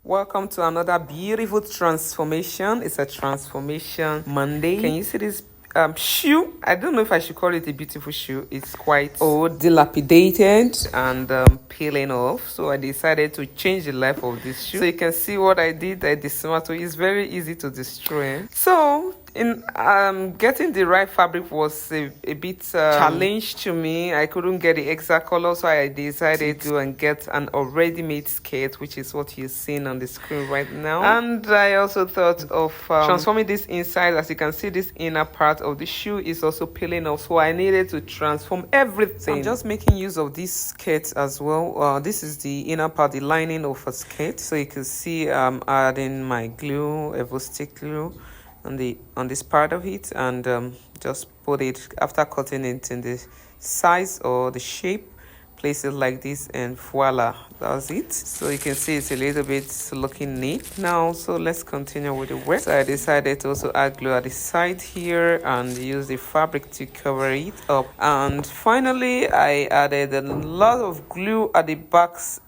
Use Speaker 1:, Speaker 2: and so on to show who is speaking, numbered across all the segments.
Speaker 1: Welcome to another beautiful transformation. It's a transformation Monday. Can you see this shoe? I don't know if I should call it a beautiful shoe. It's quite old, dilapidated, and peeling off. So I decided to change the life of this shoe. So you can see what I did. I dismantled. It's very easy to destroy. So in getting the right fabric was a bit challenge to me. I couldn't get the exact color, so I decided to go and get an already made skirt, which is what you're seeing on the screen right now. And I also thought of transforming this inside. As you can see, this inner part of the shoe is also peeling off, so I needed to transform everything. I'm just making use of this skirt as well. This is the inner part, the lining of a skirt. So you can see I'm adding my glue, Evo-Stik glue on this part of it, and just put it after cutting it in the size or the shape, place it like this, and voila, that's it. So you can see it's a little bit looking neat now. So let's continue with the work. So I decided to also add glue at the side here and use the fabric to cover it up, and finally I added a lot of glue at the backs,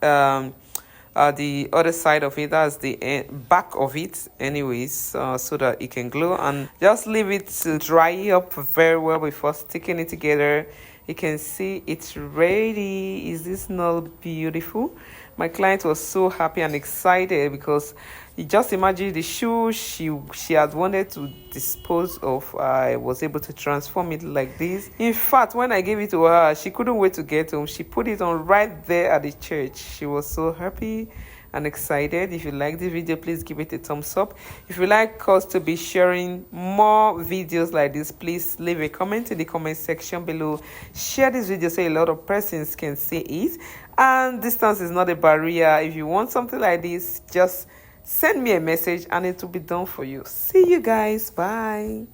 Speaker 1: the other side of it, that's the back of it anyways, so that it can glue, and just leave it to dry up very well before sticking it together. You can see it's ready. Is this not beautiful? My client was so happy and excited because you just imagine the shoe she had wanted to dispose of. I was able to transform it like this. In fact, when I gave it to her, she couldn't wait to get home. She put it on right there at the church. She was so happy and excited. If you like this video, please give it a thumbs up. If you like us to be sharing more videos like this, please leave a comment in the comment section below. Share this video so a lot of persons can see it, and distance is not a barrier. If you want something like this, just send me a message and it will be done for you. See you guys. Bye.